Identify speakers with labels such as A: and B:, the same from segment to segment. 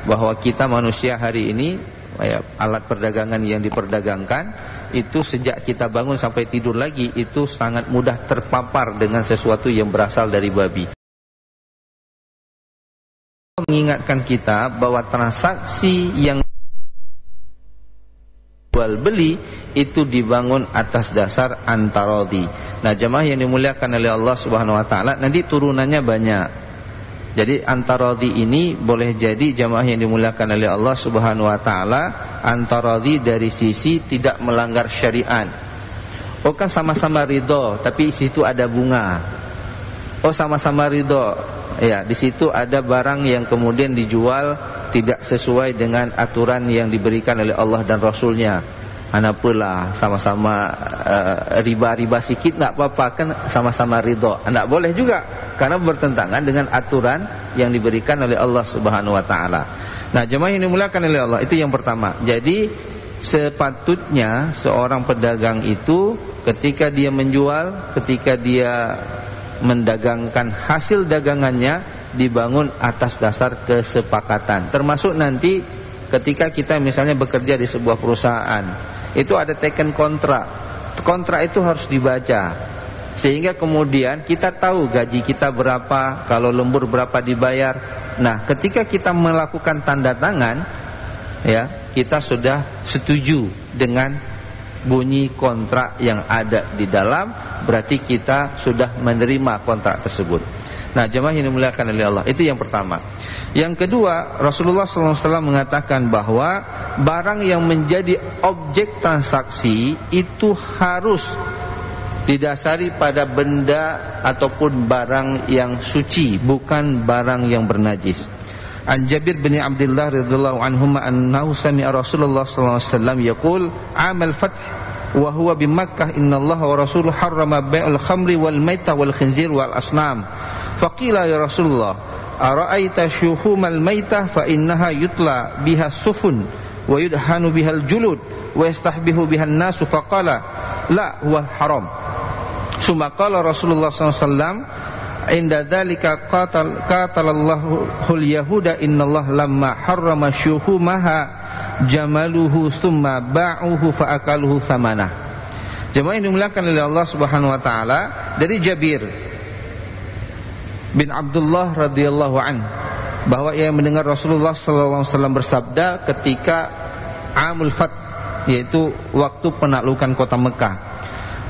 A: bahwa kita manusia hari ini, alat perdagangan yang diperdagangkan itu sejak kita bangun sampai tidur lagi itu sangat mudah terpapar dengan sesuatu yang berasal dari babi. Mengingatkan kita bahwa transaksi yang jual beli itu dibangun atas dasar antarodi. Nah, jemaah yang dimuliakan oleh Allah Subhanahu wa taala, nanti turunannya banyak. Jadi antarodi ini boleh jadi jemaah yang dimuliakan oleh Allah Subhanahu wa taala, antarodi dari sisi tidak melanggar syariat. Oh, kan sama-sama ridho, tapi di situ ada bunga. Oh, sama-sama ridho. Ya, di situ ada barang yang kemudian dijual tidak sesuai dengan aturan yang diberikan oleh Allah dan Rasulnya. Anapalah sama-sama riba-riba sikit nggak apa-apa, kan sama-sama ridho. Nggak boleh juga karena bertentangan dengan aturan yang diberikan oleh Allah Subhanahu wa taala. Nah, jemaah yang dimuliakan oleh Allah, itu yang pertama. Jadi sepatutnya seorang pedagang itu ketika dia menjual, ketika dia mendagangkan hasil dagangannya dibangun atas dasar kesepakatan. Termasuk nanti ketika kita misalnya bekerja di sebuah perusahaan, itu ada taken kontrak. Kontrak itu harus dibaca sehingga kemudian kita tahu gaji kita berapa, kalau lembur berapa dibayar. Nah, ketika kita melakukan tanda tangan, ya, kita sudah setuju dengan bunyi kontrak yang ada di dalam, berarti kita sudah menerima kontrak tersebut. Nah, jemaah yang dimuliakan oleh Allah, itu yang pertama. Yang kedua, Rasulullah SAW mengatakan bahwa barang yang menjadi objek transaksi itu harus didasari pada benda ataupun barang yang suci, bukan barang yang bernajis. An Jabir bin Abdullah radhiyallahu anhuma annahu sami'a Rasulullah sallallahu alaihi wasallam yaqul amal fath wa huwa bi Makkah innallaha wa rasuluhu harrama bai'al khamri wal maita wal khinzir wal asnam. Faqila ya Rasulullah ara'aita syuhumal maitah fa innaha yutla biha sufun wa yudhanu bihal julud wa yastahbihu bihan nasu. Faqala la huwa haram. Summa qala Rasulullah sallallahu alaihi wasallam inda dzalika qatalallahu al-yahuda innallaha lamma harrama syuhumaha jamaluhu thumma ba'uhu fa akaluhu thamanah. Jemaah yang dimuliakan oleh Allah Subhanahu wa taala, dari Jabir bin Abdullah radhiyallahu an, bahwa ia mendengar Rasulullah sallallahu alaihi wasallam bersabda ketika Amul Fath, yaitu waktu penaklukan kota Mekah,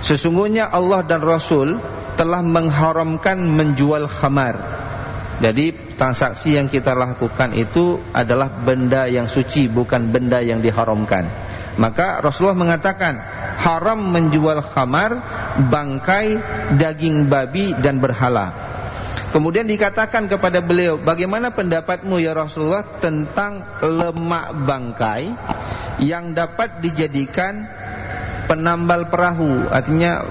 A: sesungguhnya Allah dan Rasul telah mengharamkan menjual khamar. Jadi transaksi yang kita lakukan itu adalah benda yang suci, bukan benda yang diharamkan. Maka Rasulullah mengatakan haram menjual khamar, bangkai, daging babi dan berhala. Kemudian dikatakan kepada beliau, bagaimana pendapatmu ya Rasulullah tentang lemak bangkai yang dapat dijadikan penambal perahu? Artinya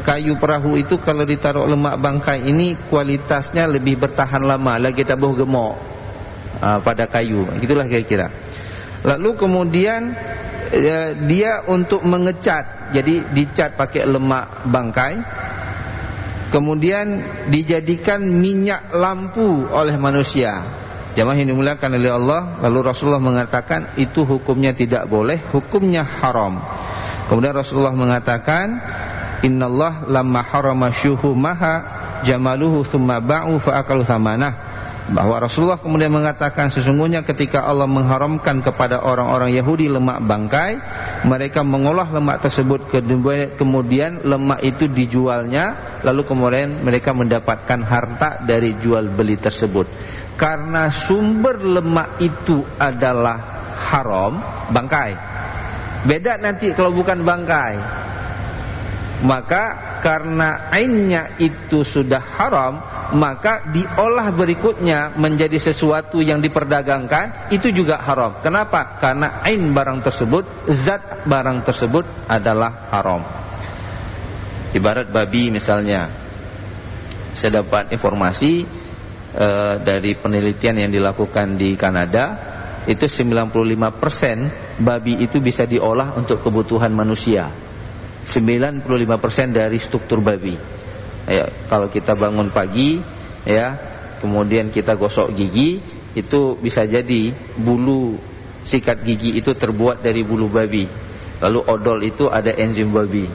A: kayu perahu itu kalau ditaruh lemak bangkai ini kualitasnya lebih bertahan lama, lagi tabuh gemuk pada kayu, gitulah kira-kira. Lalu kemudian dia untuk mengecat, jadi dicat pakai lemak bangkai, kemudian dijadikan minyak lampu oleh manusia. Jemaah yang dimuliakan oleh Allah, lalu Rasulullah mengatakan itu hukumnya tidak boleh, hukumnya haram. Kemudian Rasulullah mengatakan innallah lamma harama syuhumaha jamaluhu thumma ba'u fa akalu thamanah, bahwa Rasulullah kemudian mengatakan sesungguhnya ketika Allah mengharamkan kepada orang-orang Yahudi lemak bangkai, mereka mengolah lemak tersebut, kemudian lemak itu dijualnya, lalu kemudian mereka mendapatkan harta dari jual beli tersebut. Karena sumber lemak itu adalah haram, bangkai. Beda nanti kalau bukan bangkai. Maka karena ainnya itu sudah haram, maka diolah berikutnya menjadi sesuatu yang diperdagangkan, itu juga haram. Kenapa? Karena ain barang tersebut, zat barang tersebut adalah haram. Ibarat babi misalnya, saya dapat informasi dari penelitian yang dilakukan di Kanada, itu 95% babi itu bisa diolah untuk kebutuhan manusia. 95% dari struktur babi. Ya, kalau kita bangun pagi, ya, kemudian kita gosok gigi, itu bisa jadi bulu sikat gigi itu terbuat dari bulu babi. Lalu odol itu ada enzim babi.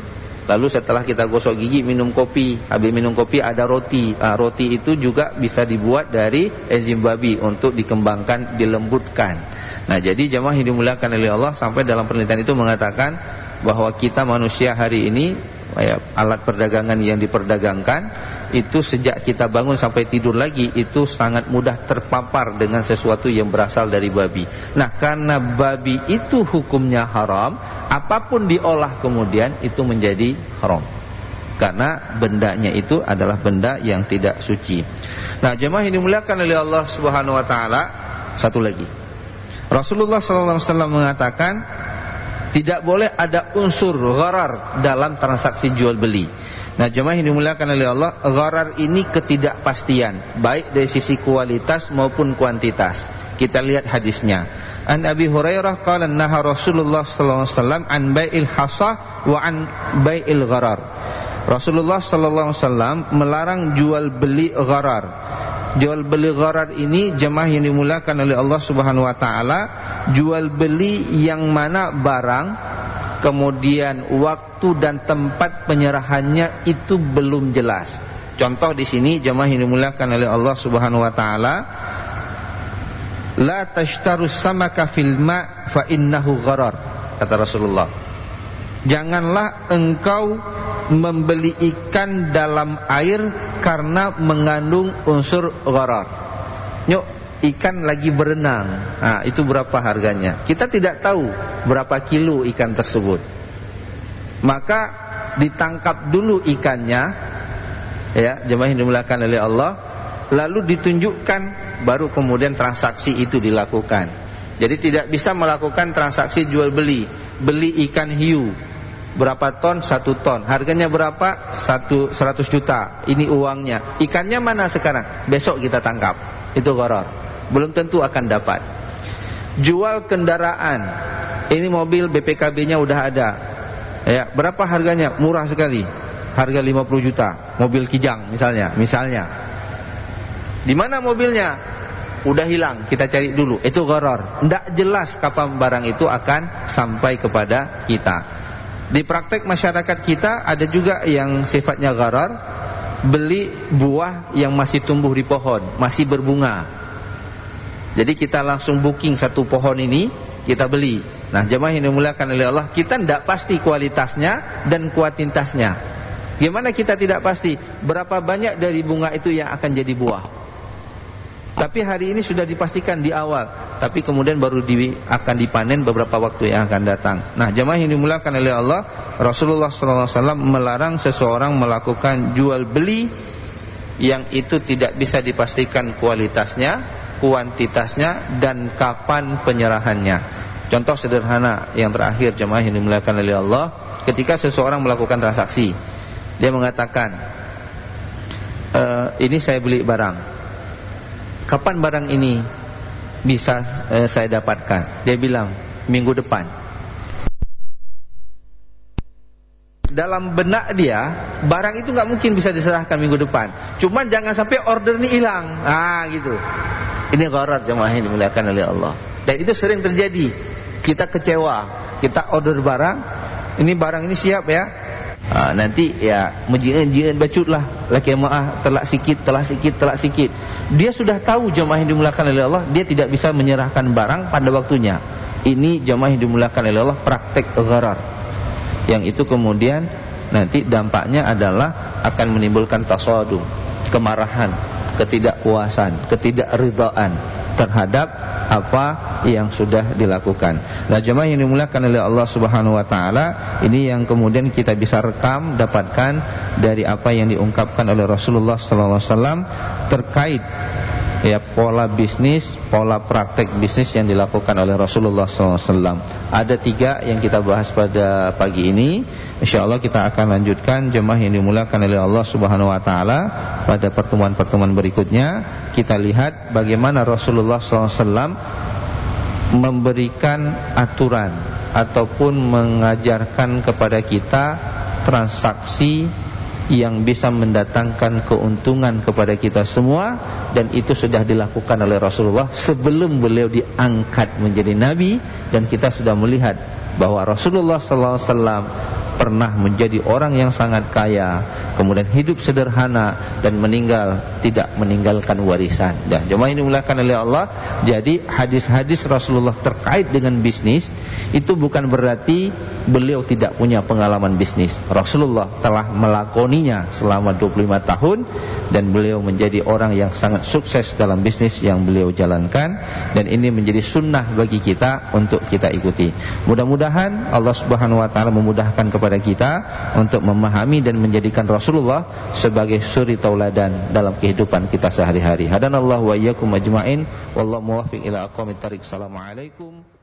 A: Lalu setelah kita gosok gigi, minum kopi. Habis minum kopi ada roti. Roti itu juga bisa dibuat dari enzim babi untuk dikembangkan, dilembutkan. Nah, jadi jamaah yang dimuliakan oleh Allah, sampai dalam penelitian itu mengatakan bahwa kita manusia hari ini, alat perdagangan yang diperdagangkan itu sejak kita bangun sampai tidur lagi itu sangat mudah terpapar dengan sesuatu yang berasal dari babi. Nah, karena babi itu hukumnya haram, apapun diolah kemudian itu menjadi haram, karena bendanya itu adalah benda yang tidak suci. Nah, jemaah yang dimuliakan oleh Allah Subhanahu wa taala, satu lagi, Rasulullah sallallahu alaihi wasallam mengatakan tidak boleh ada unsur gharar dalam transaksi jual beli. Nah, jemaah yang dimuliakan oleh Allah, gharar ini ketidakpastian, baik dari sisi kualitas maupun kuantitas. Kita lihat hadisnya. An Abi Hurairah qala naha Rasulullah sallallahu alaihi wasallam an bai'il hasah wa an bai'il gharar. Rasulullah sallallahu alaihi wasallam melarang jual beli gharar. Jual beli gharar ini, jemaah yang dimuliakan oleh Allah Subhanahu wa taala, jual beli yang mana barang kemudian waktu dan tempat penyerahannya itu belum jelas. Contoh di sini, jemaah yang dimuliakan oleh Allah Subhanahu wa taala, la tashtarus samaka fil ma' fa innahu gharar, kata Rasulullah. Janganlah engkau membeli ikan dalam air karena mengandung unsur gharar. Yuk, ikan lagi berenang, nah, itu berapa harganya? Kita tidak tahu berapa kilo ikan tersebut. Maka ditangkap dulu ikannya, ya, jemaah yang dimuliakan oleh Allah, lalu ditunjukkan, baru kemudian transaksi itu dilakukan. Jadi tidak bisa melakukan transaksi jual beli. Beli ikan hiu berapa ton? 1 ton. Harganya berapa? 100 juta. Ini uangnya. Ikannya mana sekarang? Besok kita tangkap. Itu gharar. Belum tentu akan dapat. Jual kendaraan. Ini mobil BPKB-nya udah ada. Ya, berapa harganya? Murah sekali. Harga 50 juta. Mobil Kijang misalnya. Di mana mobilnya? Udah hilang, kita cari dulu. Itu gharar. Tidak jelas kapan barang itu akan sampai kepada kita. Di praktek masyarakat kita ada juga yang sifatnya gharar, beli buah yang masih tumbuh di pohon, masih berbunga. Jadi kita langsung booking satu pohon ini, kita beli. Nah, jemaah yang dimuliakan oleh Allah, kita tidak pasti kualitasnya dan kuantitasnya. Gimana kita tidak pasti? Berapa banyak dari bunga itu yang akan jadi buah? Tapi hari ini sudah dipastikan di awal, tapi kemudian baru akan dipanen beberapa waktu yang akan datang. Nah, jemaah yang dimuliakan oleh Allah, Rasulullah SAW melarang seseorang melakukan jual beli yang itu tidak bisa dipastikan kualitasnya, kuantitasnya, dan kapan penyerahannya. Contoh sederhana yang terakhir, jemaah yang dimuliakan oleh Allah, ketika seseorang melakukan transaksi, dia mengatakan, ini saya beli barang. Kapan barang ini bisa saya dapatkan? Dia bilang, minggu depan. Dalam benak dia, barang itu nggak mungkin bisa diserahkan minggu depan. Cuman jangan sampai order ini hilang. Gitu. Ini gharar, jemaah yang dimuliakan oleh Allah. Dan itu sering terjadi. Kita kecewa, kita order barang, ini barang ini siap ya. Nanti ya menjien bacut lah, laki maaf telak sikit. Dia sudah tahu, jemaah yang dimuliakan oleh Allah, dia tidak bisa menyerahkan barang pada waktunya. Ini jemaah yang dimuliakan oleh Allah, praktek gharar. Yang itu kemudian nanti dampaknya adalah akan menimbulkan tasadum, kemarahan, ketidakpuasan, ketidakridhaan terhadap apa yang sudah dilakukan. Nah, jemaah yang dimuliakan oleh Allah Subhanahu wa taala, ini yang kemudian kita bisa rekam, dapatkan dari apa yang diungkapkan oleh Rasulullah sallallahu alaihi wasallam terkait ya pola bisnis, pola praktek bisnis yang dilakukan oleh Rasulullah sallallahu alaihi wasallam. Ada 3 yang kita bahas pada pagi ini. Insyaallah kita akan lanjutkan, jemaah yang dimuliakan oleh Allah Subhanahu wa taala, pada pertemuan-pertemuan berikutnya. Kita lihat bagaimana Rasulullah SAW memberikan aturan ataupun mengajarkan kepada kita transaksi yang bisa mendatangkan keuntungan kepada kita semua, dan itu sudah dilakukan oleh Rasulullah sebelum beliau diangkat menjadi nabi. Dan kita sudah melihat bahwa Rasulullah SAW pernah menjadi orang yang sangat kaya, kemudian hidup sederhana dan meninggal tidak meninggalkan warisan. Dan jemaah ini dimuliakan oleh Allah, jadi hadis-hadis Rasulullah terkait dengan bisnis itu bukan berarti beliau tidak punya pengalaman bisnis. Rasulullah telah melakoninya selama 25 tahun dan beliau menjadi orang yang sangat sukses dalam bisnis yang beliau jalankan, dan ini menjadi sunnah bagi kita untuk kita ikuti. Mudah-mudahan Allah Subhanahu wa taala memudahkan kepada kita untuk memahami dan menjadikan Rasulullah sebagai suri tauladan dalam kehidupan kita sehari-hari. Hadanallahu wa iyyakum ajmain, wallahu muwaffiq ila aqwamit thariq. Assalamualaikum